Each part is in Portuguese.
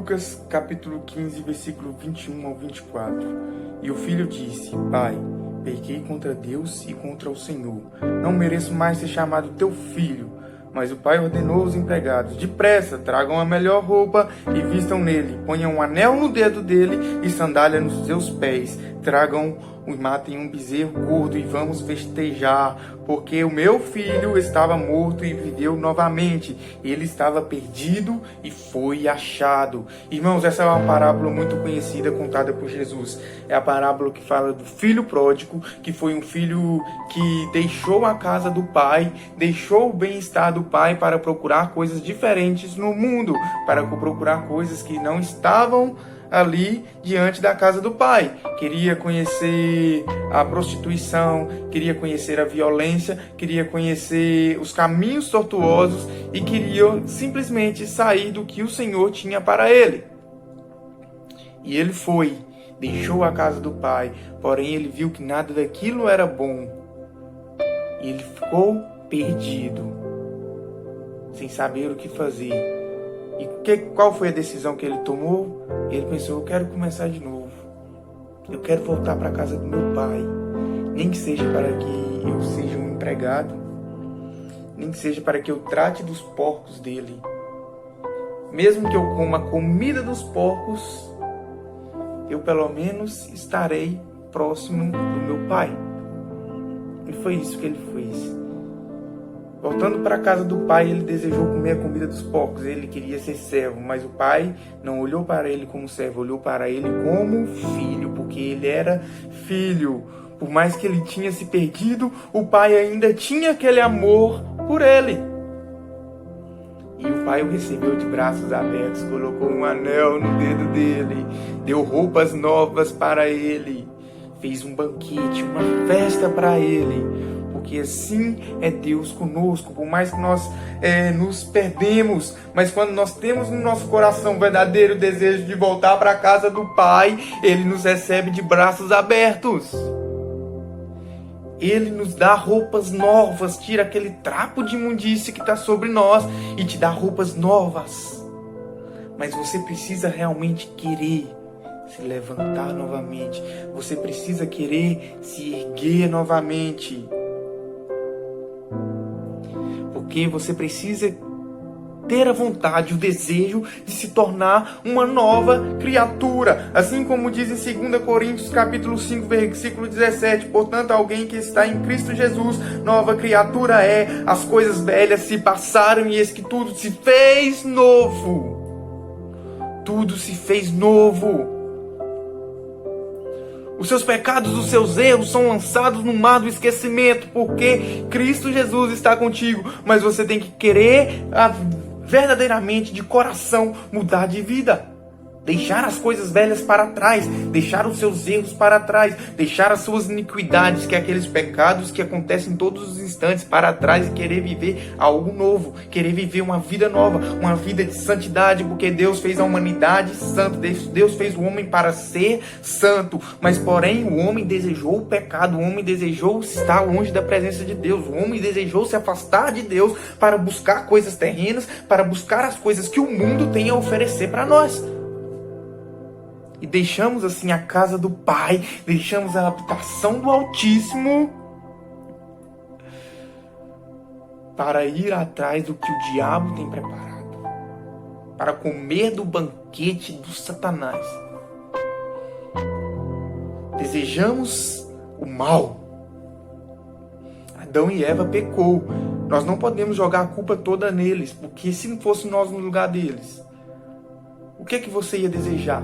Lucas capítulo 15, versículo 21 ao 24. E o filho disse: Pai, pequei contra Deus e contra o Senhor. Não mereço mais ser chamado teu filho. Mas o pai ordenou aos empregados: depressa, tragam a melhor roupa e vistam nele. Ponham um anel no dedo dele e sandália nos seus pés. Tragam e matem um bezerro gordo e vamos festejar, porque o meu filho estava morto e viveu novamente. Ele estava perdido e foi achado. Irmãos, essa é uma parábola muito conhecida, contada por Jesus. É a parábola que fala do filho pródigo, que foi um filho que deixou a casa do pai, deixou o bem-estar do pai para procurar coisas diferentes no mundo, para procurar coisas que não estavam ali diante da casa do pai. Queria conhecer a prostituição, queria conhecer a violência, queria conhecer os caminhos tortuosos e queria simplesmente sair do que o Senhor tinha para ele. E ele foi, deixou a casa do pai, porém ele viu que nada daquilo era bom. E ele ficou perdido, sem saber o que fazer. E qual foi a decisão que ele tomou? Ele pensou: eu quero começar de novo. Eu quero voltar para a casa do meu pai. Nem que seja para que eu seja um empregado. Nem que seja para que eu trate dos porcos dele. Mesmo que eu coma a comida dos porcos, eu pelo menos estarei próximo do meu pai. E foi isso que ele fez. Voltando para a casa do pai, ele desejou comer a comida dos porcos. Ele queria ser servo, mas o pai não olhou para ele como servo, olhou para ele como filho, porque ele era filho. Por mais que ele tinha se perdido, o pai ainda tinha aquele amor por ele. E o pai o recebeu de braços abertos, colocou um anel no dedo dele, deu roupas novas para ele, fez um banquete, uma festa para ele. Porque assim é Deus conosco. Por mais que nós nos perdemos, mas quando nós temos no nosso coração o verdadeiro desejo de voltar para a casa do Pai, Ele nos recebe de braços abertos. Ele nos dá roupas novas, tira aquele trapo de imundície que está sobre nós e te dá roupas novas. Mas você precisa realmente querer se levantar novamente. Você precisa querer se erguer novamente. Porque você precisa ter a vontade, o desejo de se tornar uma nova criatura. Assim como diz em 2 Coríntios capítulo 5, versículo 17. Portanto, alguém que está em Cristo Jesus, nova criatura é. As coisas velhas se passaram e eis que tudo se fez novo. Tudo se fez novo. Os seus pecados, os seus erros são lançados no mar do esquecimento, porque Cristo Jesus está contigo. Mas você tem que querer verdadeiramente, de coração, mudar de vida. Deixar as coisas velhas para trás, deixar os seus erros para trás, deixar as suas iniquidades, que é aqueles pecados que acontecem em todos os instantes, para trás e querer viver algo novo, querer viver uma vida nova, uma vida de santidade, porque Deus fez a humanidade santa, Deus fez o homem para ser santo, mas porém o homem desejou o pecado, o homem desejou estar longe da presença de Deus, o homem desejou se afastar de Deus para buscar coisas terrenas, para buscar as coisas que o mundo tem a oferecer para nós. E deixamos assim a casa do Pai, deixamos a habitação do Altíssimo para ir atrás do que o diabo tem preparado, para comer do banquete do Satanás. Desejamos o mal. Adão e Eva pecou. Nós não podemos jogar a culpa toda neles, porque se não fosse nós no lugar deles, o que é que você ia desejar?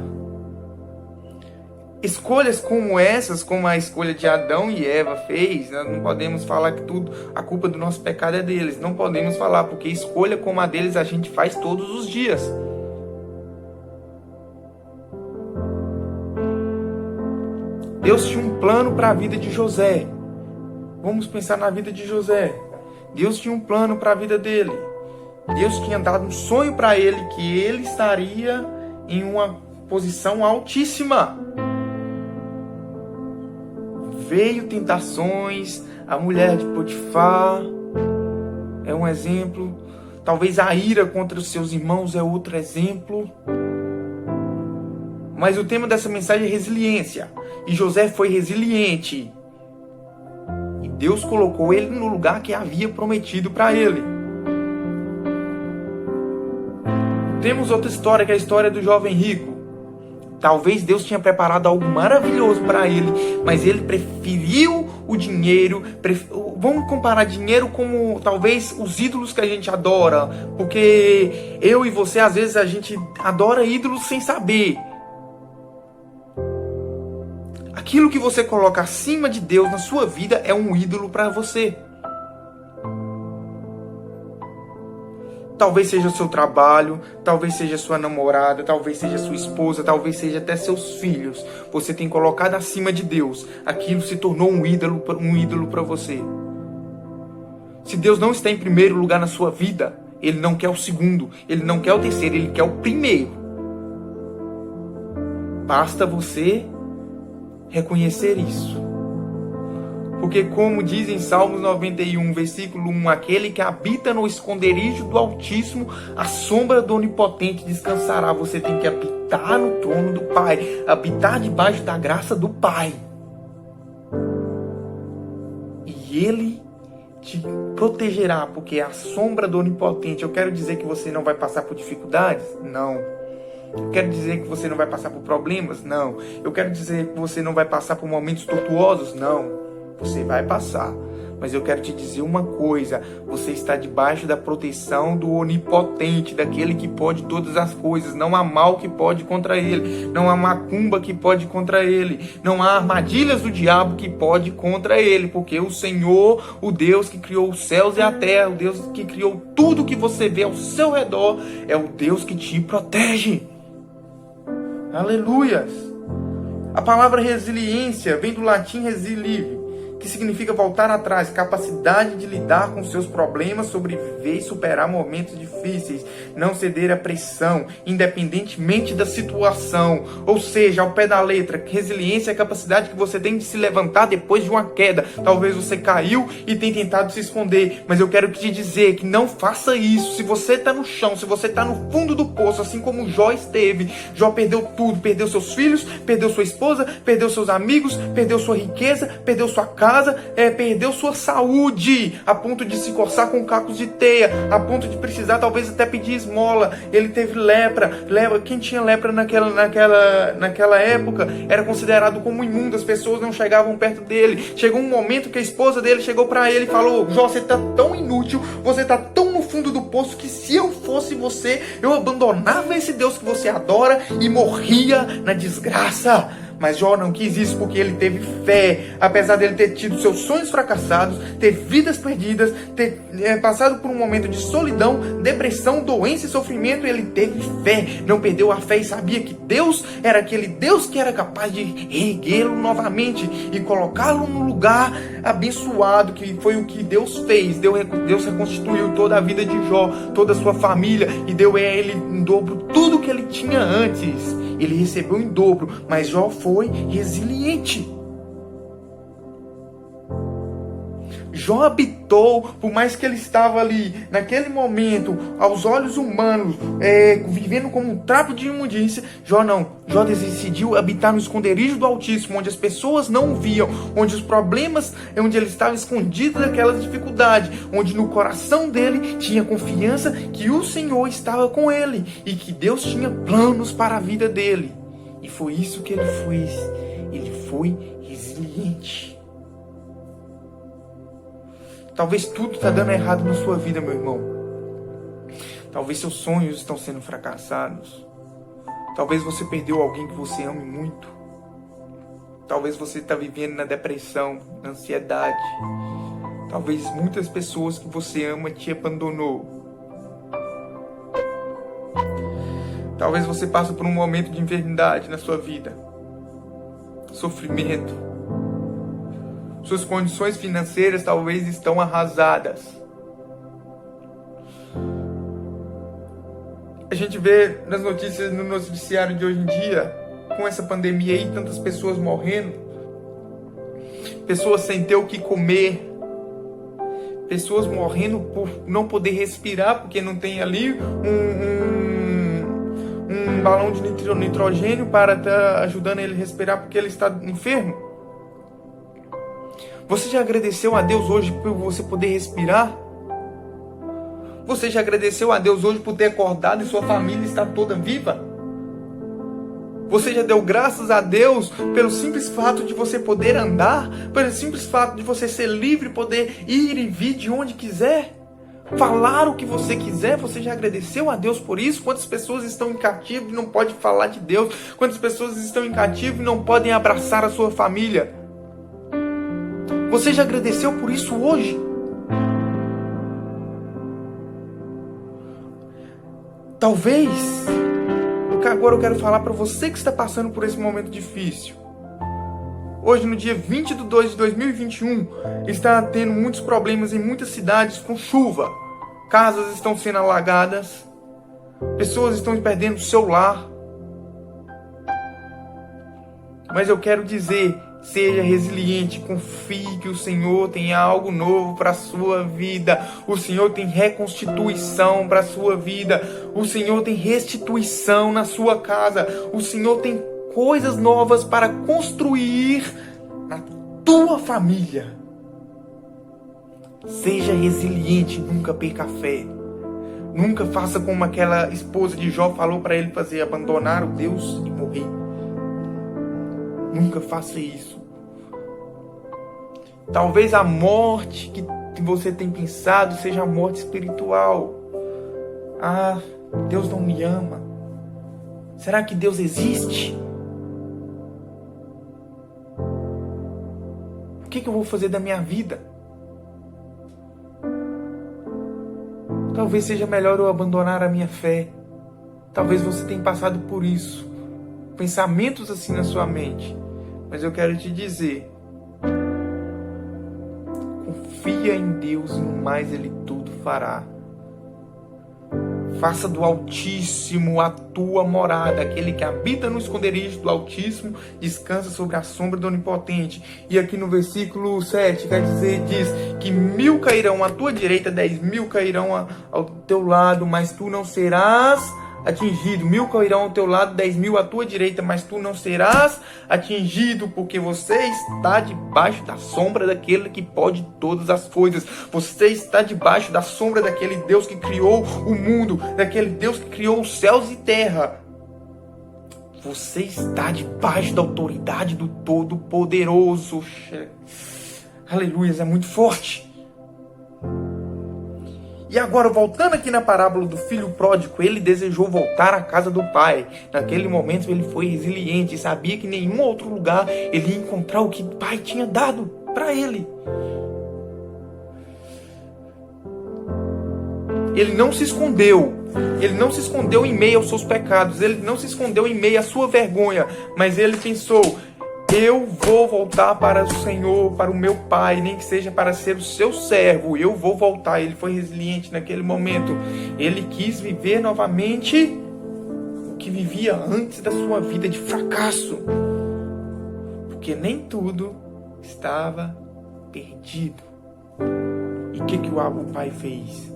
Escolhas como essas, como a escolha de Adão e Eva fez, nós não podemos falar que tudo, a culpa do nosso pecado é deles. Não podemos falar, porque escolha como a deles a gente faz todos os dias. Deus tinha um plano para a vida de José. Vamos pensar na vida de José. Deus tinha um plano para a vida dele. Deus tinha dado um sonho para ele, que ele estaria em uma posição altíssima. Veio tentações, a mulher de Potifar é um exemplo. Talvez a ira contra os seus irmãos é outro exemplo. Mas o tema dessa mensagem é resiliência. E José foi resiliente. E Deus colocou ele no lugar que havia prometido para ele. Temos outra história, que é a história do jovem rico. Talvez Deus tinha preparado algo maravilhoso para ele, mas ele preferiu o dinheiro. Vamos comparar dinheiro como talvez os ídolos que a gente adora, porque eu e você, às vezes, a gente adora ídolos sem saber. Aquilo que você coloca acima de Deus na sua vida é um ídolo para você. Talvez seja o seu trabalho, talvez seja sua namorada, talvez seja sua esposa, talvez seja até seus filhos. Você tem colocado acima de Deus. Aquilo se tornou um ídolo para você. Se Deus não está em primeiro lugar na sua vida, Ele não quer o segundo, Ele não quer o terceiro, Ele quer o primeiro. Basta você reconhecer isso. Porque como diz em Salmos 91, versículo 1, aquele que habita no esconderijo do Altíssimo, a sombra do Onipotente descansará. Você tem que habitar no trono do Pai, habitar debaixo da graça do Pai. E Ele te protegerá, porque é a sombra do Onipotente. Eu quero dizer que você não vai passar por dificuldades? Não. Eu quero dizer que você não vai passar por problemas? Não. Eu quero dizer que você não vai passar por momentos tortuosos? Não. Você vai passar, mas eu quero te dizer uma coisa: você está debaixo da proteção do Onipotente, daquele que pode todas as coisas. Não há mal que pode contra ele, não há macumba que pode contra ele, não há armadilhas do diabo que pode contra ele, porque o Senhor, o Deus que criou os céus e a terra, o Deus que criou tudo que você vê ao seu redor, é o Deus que te protege. Aleluias! A palavra resiliência vem do latim resilive, que significa voltar atrás, capacidade de lidar com seus problemas, sobreviver e superar momentos difíceis, não ceder à pressão, independentemente da situação. Ou seja, ao pé da letra, resiliência é a capacidade que você tem de se levantar depois de uma queda. Talvez você caiu e tenha tentado se esconder, mas eu quero te dizer que não faça isso. Se você está no chão, se você está no fundo do poço, assim como Jó esteve, Jó perdeu tudo, perdeu seus filhos, perdeu sua esposa, perdeu seus amigos, perdeu sua riqueza, perdeu sua casa, perdeu sua saúde, a ponto de se coçar com cacos de teia, a ponto de precisar talvez até pedir esmola. Ele teve lepra. Quem tinha lepra naquela época era considerado como imundo, as pessoas não chegavam perto dele. Chegou um momento que a esposa dele chegou para ele e falou: Jó, você está tão inútil, você está tão no fundo do poço, que se eu fosse você, eu abandonava esse Deus que você adora e morria na desgraça. Mas Jó não quis isso, porque ele teve fé. Apesar dele ter tido seus sonhos fracassados, ter vidas perdidas, ter passado por um momento de solidão, depressão, doença e sofrimento, ele teve fé. Não perdeu a fé e sabia que Deus era aquele Deus que era capaz de erguê-lo novamente e colocá-lo no lugar abençoado, que foi o que Deus fez. Deus reconstituiu toda a vida de Jó, toda a sua família, e deu a ele em dobro tudo que ele tinha antes. Ele recebeu em dobro, mas Jó foi resiliente. Jó habitou, por mais que ele estava ali, naquele momento, aos olhos humanos, vivendo como um trapo de imundícia, Jó decidiu habitar no esconderijo do Altíssimo, onde as pessoas não o viam, onde os problemas, onde ele estava escondido daquelas dificuldades, onde no coração dele tinha confiança que o Senhor estava com ele, e que Deus tinha planos para a vida dele. E foi isso que ele fez. Ele foi resiliente. Talvez tudo está dando errado na sua vida, meu irmão. Talvez seus sonhos estão sendo fracassados. Talvez você perdeu alguém que você ame muito. Talvez você está vivendo na depressão, na ansiedade. Talvez muitas pessoas que você ama te abandonou. Talvez você passe por um momento de enfermidade na sua vida. Sofrimento. Suas condições financeiras talvez estão arrasadas. A gente vê nas notícias, no noticiário de hoje em dia, com essa pandemia aí, tantas pessoas morrendo, pessoas sem ter o que comer, pessoas morrendo por não poder respirar, porque não tem ali um balão de nitrogênio para estar ajudando ele a respirar porque ele está enfermo? Você já agradeceu a Deus hoje por você poder respirar? Você já agradeceu a Deus hoje por ter acordado e sua família está toda viva? Você já deu graças a Deus pelo simples fato de você poder andar? Pelo simples fato de você ser livre, poder ir e vir de onde quiser? Falar o que você quiser? Você já agradeceu a Deus por isso? Quantas pessoas estão em cativo e não podem falar de Deus? Quantas pessoas estão em cativo e não podem abraçar a sua família? Você já agradeceu por isso hoje? Talvez, agora eu quero falar para você que está passando por esse momento difícil. Hoje, no dia 20 de 2 de 2021, está tendo muitos problemas em muitas cidades com chuva. Casas estão sendo alagadas, pessoas estão perdendo seu lar. Mas eu quero dizer, seja resiliente, confie que o Senhor tem algo novo para a sua vida. O Senhor tem reconstituição para a sua vida. O Senhor tem restituição na sua casa. O Senhor tem coisas novas para construir na tua família. Seja resiliente, nunca perca a fé. Nunca faça como aquela esposa de Jó falou para ele fazer, abandonar o Deus e morrer. Nunca faça isso. Talvez a morte que você tem pensado seja a morte espiritual. Ah, Deus não me ama. Será que Deus existe? O que eu vou fazer da minha vida? Talvez seja melhor eu abandonar a minha fé. Talvez você tenha passado por isso. Pensamentos assim na sua mente. Mas eu quero te dizer, confia em Deus e no mais Ele tudo fará. Faça do Altíssimo a tua morada. Aquele que habita no esconderijo do Altíssimo descansa sobre a sombra do Onipotente. E aqui no versículo 7 diz que 1000 cairão à tua direita, 10.000 cairão ao teu lado, mas tu não serás atingido. 1000 cairão ao teu lado, 10.000 à tua direita, mas tu não serás atingido, porque você está debaixo da sombra daquele que pode todas as coisas. Você está debaixo da sombra daquele Deus que criou o mundo, daquele Deus que criou os céus e terra. Você está debaixo da autoridade do Todo-Poderoso. Aleluia, é muito forte. E agora, voltando aqui na parábola do filho pródigo, ele desejou voltar à casa do pai. Naquele momento ele foi resiliente e sabia que em nenhum outro lugar ele ia encontrar o que o pai tinha dado para ele. Ele não se escondeu. Ele não se escondeu em meio aos seus pecados. Ele não se escondeu em meio à sua vergonha. Mas ele pensou: eu vou voltar para o Senhor, para o meu pai, nem que seja para ser o seu servo. Eu vou voltar. Ele foi resiliente naquele momento. Ele quis viver novamente o que vivia antes da sua vida de fracasso. Porque nem tudo estava perdido. E o que o pai fez?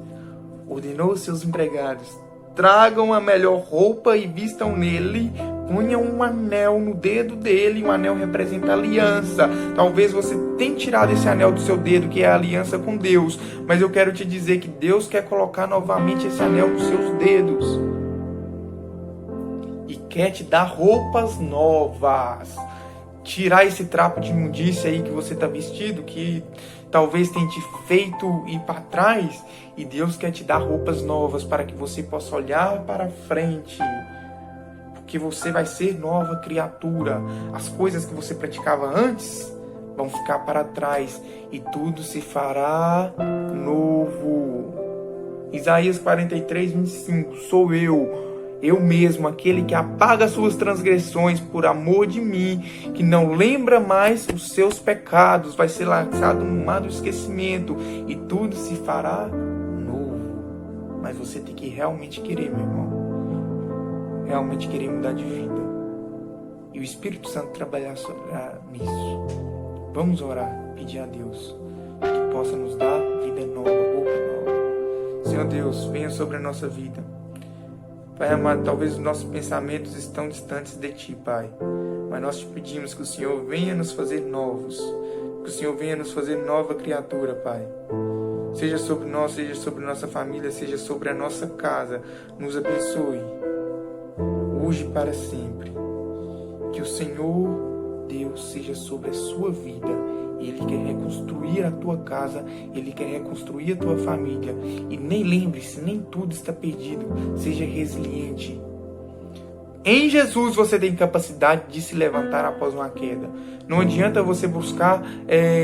Ordenou aos seus empregados: tragam a melhor roupa e vistam nele. Ponha um anel no dedo dele. O anel representa a aliança. Talvez você tenha tirado esse anel do seu dedo, que é a aliança com Deus. Mas eu quero te dizer que Deus quer colocar novamente esse anel nos seus dedos. E quer te dar roupas novas. Tirar esse trapo de imundícia aí que você está vestido, que talvez tenha te feito ir para trás. E Deus quer te dar roupas novas para que você possa olhar para frente. Que você vai ser nova criatura. As coisas que você praticava antes vão ficar para trás e tudo se fará novo. Isaías 43, 25. Sou eu mesmo, aquele que apaga suas transgressões por amor de mim, que não lembra mais os seus pecados. Vai ser lançado no mar do esquecimento e tudo se fará novo. Mas você tem que realmente querer, meu irmão. Realmente querer mudar de vida. E o Espírito Santo trabalhar nisso. Vamos orar, pedir a Deus que possa nos dar vida nova, roupa nova. Senhor Deus, venha sobre a nossa vida. Pai amado, talvez os nossos pensamentos estão distantes de Ti, Pai. Mas nós te pedimos que o Senhor venha nos fazer novos. Que o Senhor venha nos fazer nova criatura, Pai. Seja sobre nós, seja sobre nossa família, seja sobre a nossa casa. Nos abençoe, hoje e para sempre. Que o Senhor, Deus, seja sobre a sua vida. Ele quer reconstruir a tua casa, Ele quer reconstruir a tua família. E nem lembre-se, nem tudo está perdido. Seja resiliente. Em Jesus você tem capacidade de se levantar após uma queda. Não adianta você buscar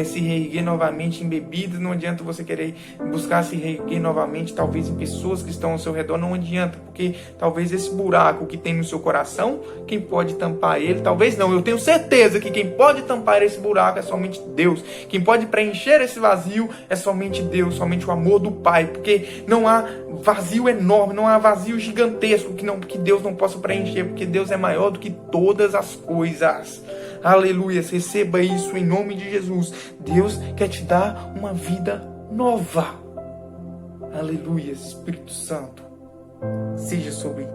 se reerguer novamente em bebidas, não adianta você querer buscar se reerguer novamente, talvez em pessoas que estão ao seu redor, não adianta, porque talvez esse buraco que tem no seu coração, quem pode tampar ele, talvez não, eu tenho certeza que quem pode tampar esse buraco é somente Deus, quem pode preencher esse vazio é somente Deus, somente o amor do Pai, porque não há vazio enorme, não há vazio gigantesco que Deus não possa preencher, porque Deus é maior do que todas as coisas. Aleluia, receba isso em nome de Jesus. Deus quer te dar uma vida nova. Aleluia, Espírito Santo, seja sobre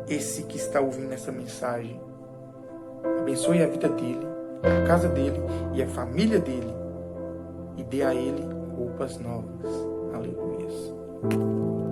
esse que está ouvindo essa mensagem. Abençoe a vida dele, a casa dele e a família dele. E dê a ele roupas novas. Aleluia.